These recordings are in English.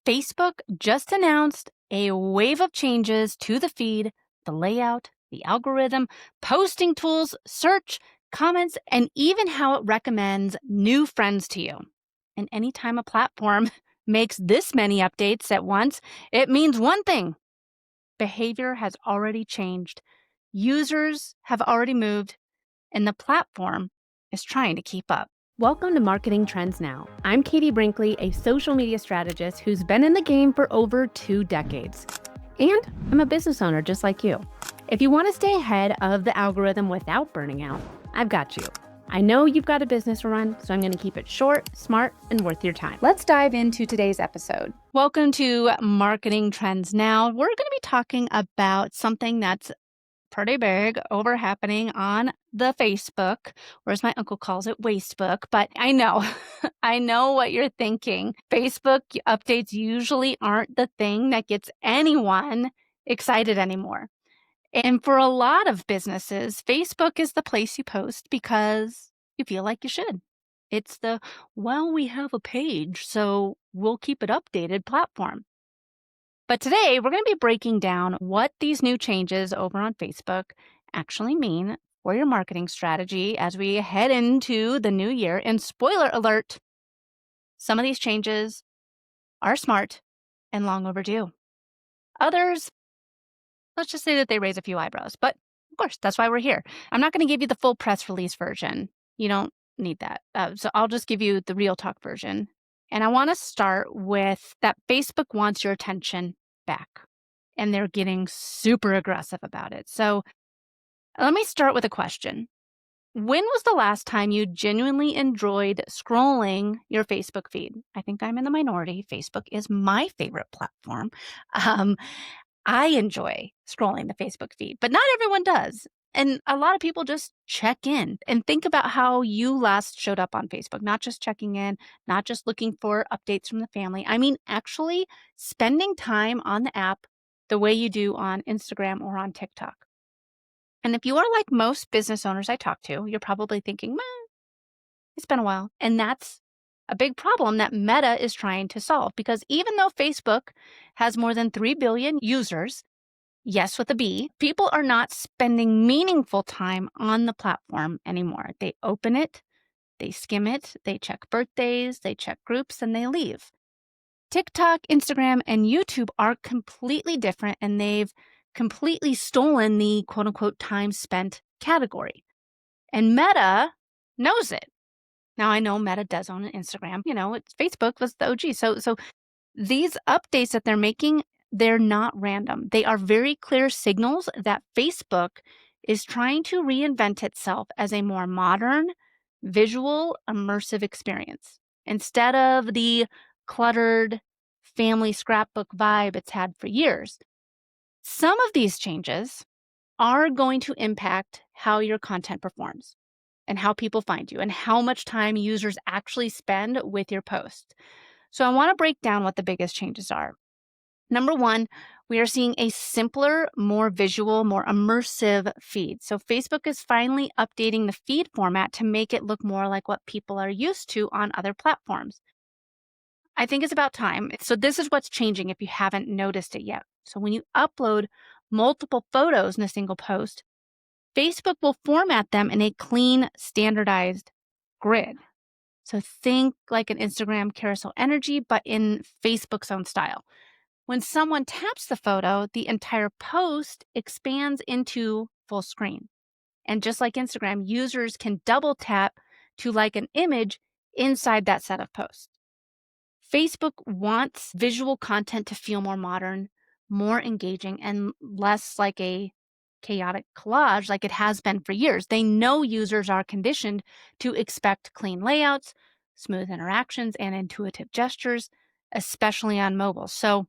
Facebook just announced a wave of changes to the feed, the layout, the algorithm, posting tools, search, comments, and even how it recommends new friends to you. And anytime a platform makes this many updates at once, it means one thing: behavior has already changed, users have already moved, and the platform is trying to keep up. Welcome to Marketing Trends Now. I'm Katie Brinkley, a social media strategist who's been in the game for over 2 decades. And I'm a business owner just like you. If you want to stay ahead of the algorithm without burning out, I've got you. I know you've got a business to run, so I'm going to keep it short, smart, and worth your time. Let's dive into today's episode. Welcome to Marketing Trends Now. We're going to be talking about something that's pretty big over happening on the Facebook, or as my uncle calls it, Wastebook. But I know, I know what you're thinking. Facebook updates usually aren't the thing that gets anyone excited anymore. And for a lot of businesses, Facebook is the place you post because you feel like you should. It's the, well, we have a page, so we'll keep it updated platform. But today, we're going to be breaking down what these new changes over on Facebook actually mean for your marketing strategy as we head into the new year. And spoiler alert, some of these changes are smart and long overdue. Others, let's just say that they raise a few eyebrows. But of course, that's why we're here. I'm not going to give you the full press release version. You don't need that. So I'll just give you the real talk version. And I want to start with that Facebook wants your attention back, and they're getting super aggressive about it. So let me start with a question. When was the last time you genuinely enjoyed scrolling your Facebook feed? I think I'm in the minority. Facebook is my favorite platform. I enjoy scrolling the Facebook feed, but not everyone does. And a lot of people just check in and think about how you last showed up on Facebook, not just checking in, not just looking for updates from the family. I mean, actually spending time on the app the way you do on Instagram or on TikTok. And if you are like most business owners I talk to, you're probably thinking, man, it's been a while. And that's a big problem that Meta is trying to solve, because even though Facebook has more than 3 billion users, yes, with a B, people are not spending meaningful time on the platform anymore. They open it, they skim it, they check birthdays, they check groups, and they leave. TikTok, Instagram, and YouTube are completely different, and they've completely stolen the quote unquote time spent category. And Meta knows it. Now, I know Meta does own an Instagram. It's Facebook was the OG. So these updates that they're making, they're not random. They are very clear signals that Facebook is trying to reinvent itself as a more modern, visual, immersive experience. Instead of the cluttered family scrapbook vibe it's had for years. Some of these changes are going to impact how your content performs and how people find you and how much time users actually spend with your posts. So I want to break down what the biggest changes are. Number one, we are seeing a simpler, more visual, more immersive feed. So Facebook is finally updating the feed format to make it look more like what people are used to on other platforms. I think it's about time. So this is what's changing if you haven't noticed it yet. So when you upload multiple photos in a single post, Facebook will format them in a clean, standardized grid. So think like an Instagram carousel energy, but in Facebook's own style. When someone taps the photo, the entire post expands into full screen. And just like Instagram, users can double tap to like an image inside that set of posts. Facebook wants visual content to feel more modern, more engaging, and less like a chaotic collage like it has been for years. They know users are conditioned to expect clean layouts, smooth interactions, and intuitive gestures, especially on mobile. So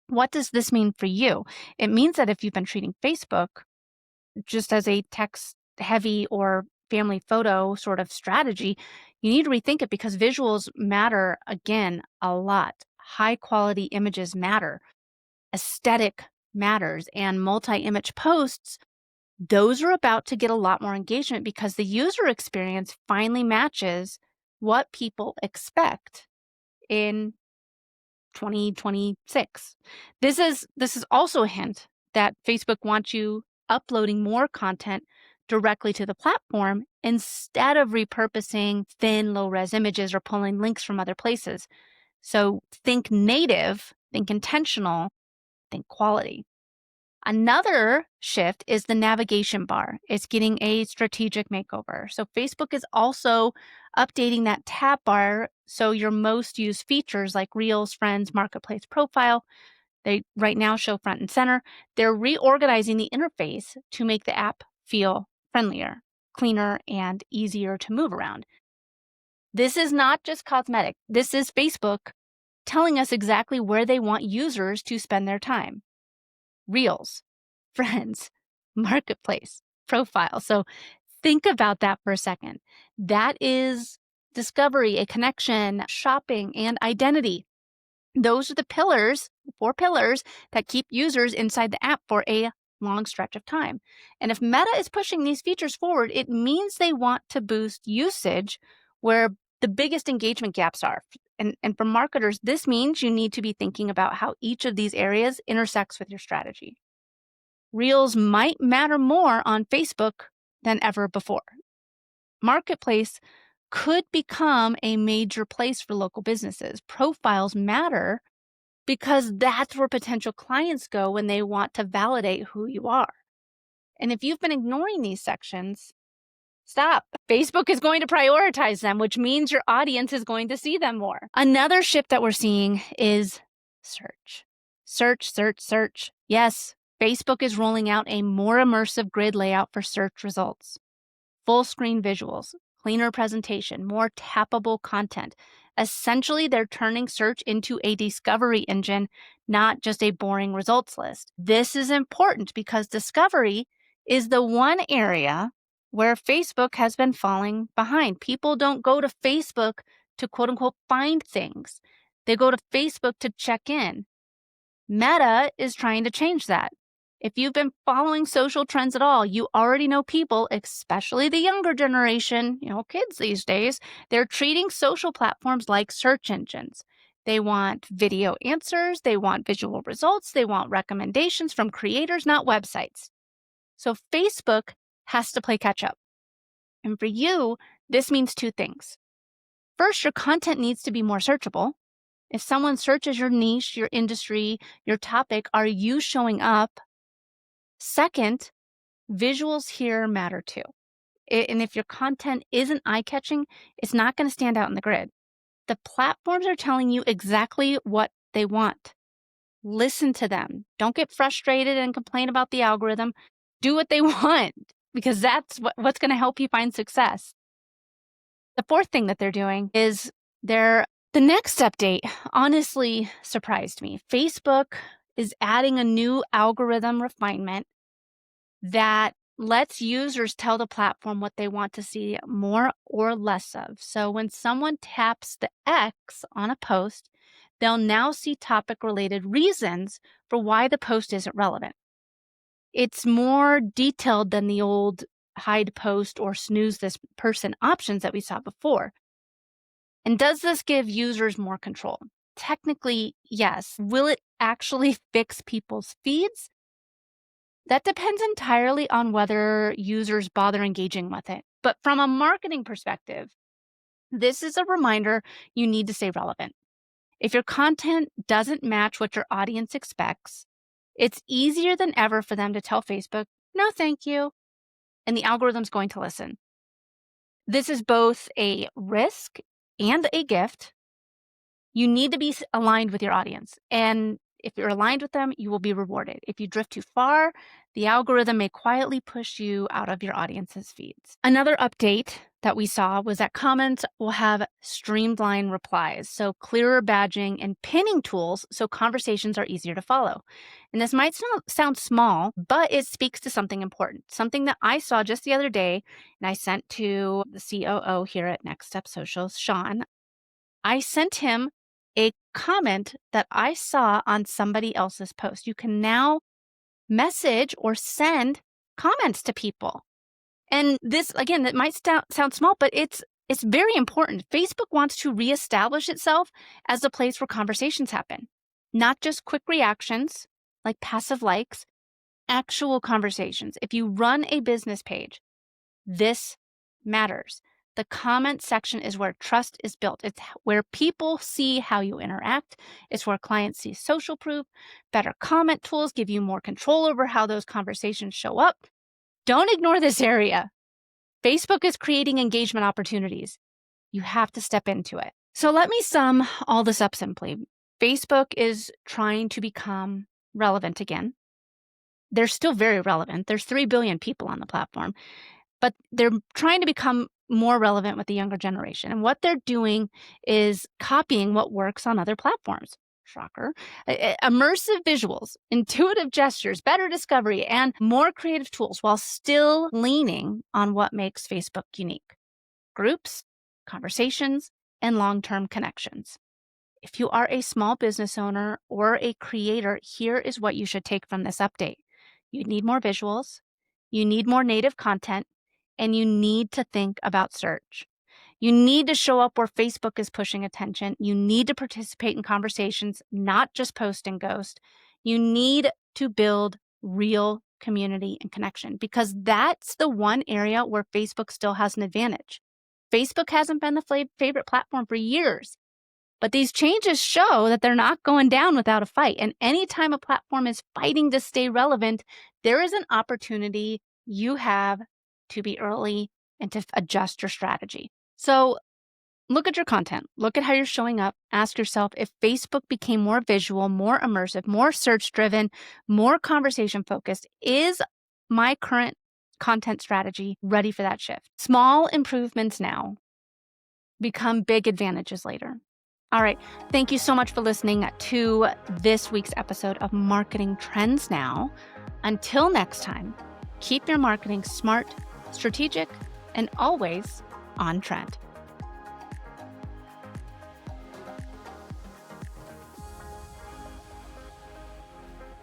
what does this mean for you? It means that if you've been treating Facebook just as a text-heavy or family photo sort of strategy, you need to rethink it, because visuals matter, again, a lot. High-quality images matter. Aesthetic matters. And multi-image posts, those are about to get a lot more engagement because the user experience finally matches what people expect in 2026. This is also a hint that Facebook wants you uploading more content directly to the platform instead of repurposing thin, low-res images or pulling links from other places. So think native, think intentional, think quality. Another shift is the navigation bar. It's getting a strategic makeover. So Facebook is also updating that tab bar so your most used features like Reels, Friends, Marketplace, Profile, they right now show front and center. They're reorganizing the interface to make the app feel friendlier, cleaner, and easier to move around. This is not just cosmetic. This is Facebook telling us exactly where they want users to spend their time. Reels, Friends, Marketplace, Profile. So think about that for a second. That is discovery, a connection, shopping, and identity. Those are the pillars, 4 pillars, that keep users inside the app for a long stretch of time. And if Meta is pushing these features forward, it means they want to boost usage where the biggest engagement gaps are. And for marketers, this means you need to be thinking about how each of these areas intersects with your strategy. Reels might matter more on Facebook than ever before. Marketplace could become a major place for local businesses. Profiles matter because that's where potential clients go when they want to validate who you are. And if you've been ignoring these sections, stop. Facebook is going to prioritize them, which means your audience is going to see them more. Another shift that we're seeing is search. Search, search, search. Yes, Facebook is rolling out a more immersive grid layout for search results. Full screen visuals, cleaner presentation, more tappable content. Essentially, they're turning search into a discovery engine, not just a boring results list. This is important because discovery is the one area where Facebook has been falling behind. People don't go to Facebook to quote unquote find things. They go to Facebook to check in. Meta is trying to change that. If you've been following social trends at all, you already know people, especially the younger generation, kids these days, they're treating social platforms like search engines. They want video answers, they want visual results, they want recommendations from creators, not websites. So Facebook has to play catch up. And for you, this means 2 things. First, your content needs to be more searchable. If someone searches your niche, your industry, your topic, are you showing up? Second, visuals here matter too. And if your content isn't eye-catching, it's not going to stand out in the grid. The platforms are telling you exactly what they want. Listen to them. Don't get frustrated and complain about the algorithm. Do what they want because that's what's going to help you find success. The fourth thing that they're doing is the next update honestly surprised me. Facebook is adding a new algorithm refinement that lets users tell the platform what they want to see more or less of. So when someone taps the X on a post, they'll now see topic-related reasons for why the post isn't relevant. It's more detailed than the old hide post or snooze this person options that we saw before. And does this give users more control? Technically, yes. Will it actually fix people's feeds? That depends entirely on whether users bother engaging with it. But from a marketing perspective, this is a reminder you need to stay relevant. If your content doesn't match what your audience expects, it's easier than ever for them to tell Facebook, no, thank you. And the algorithm's going to listen. This is both a risk and a gift. You need to be aligned with your audience. And if you're aligned with them, you will be rewarded. If you drift too far, the algorithm may quietly push you out of your audience's feeds. Another update that we saw was that comments will have streamlined replies, so clearer badging and pinning tools so conversations are easier to follow. And this might sound small, but it speaks to something important, something that I saw just the other day, and I sent to the COO here at Next Step Social, Sean. I sent him a comment that I saw on somebody else's post. You can now message or send comments to people. And this, again, that might sound small, but it's It's very important. Facebook wants to reestablish itself as a place where conversations happen, not just quick reactions like passive likes, actual conversations. If you run a business page, this matters. The comment section is where trust is built. It's where people see how you interact. It's where clients see social proof. Better comment tools give you more control over how those conversations show up. Don't ignore this area. Facebook is creating engagement opportunities. You have to step into it. So let me sum all this up simply. Facebook is trying to become relevant again. They're still very relevant. There's 3 billion people on the platform, but they're trying to become more relevant with the younger generation. And what they're doing is copying what works on other platforms. Shocker. Immersive visuals, intuitive gestures, better discovery, and more creative tools while still leaning on what makes Facebook unique: groups, conversations, and long-term connections. If you are a small business owner or a creator, here is what you should take from this update. You need more visuals, you need more native content, and you need to think about search. You need to show up where Facebook is pushing attention. You need to participate in conversations, not just post and ghost. You need to build real community and connection, because that's the one area where Facebook still has an advantage. Facebook hasn't been the favorite platform for years, but these changes show that they're not going down without a fight. And anytime a platform is fighting to stay relevant, there is an opportunity you have to be early and to adjust your strategy. So look at your content. Look at how you're showing up. Ask yourself, if Facebook became more visual, more immersive, more search-driven, more conversation-focused, is my current content strategy ready for that shift? Small improvements now become big advantages later. All right. Thank you so much for listening to this week's episode of Marketing Trends Now. Until next time, keep your marketing smart, strategic, and always on trend.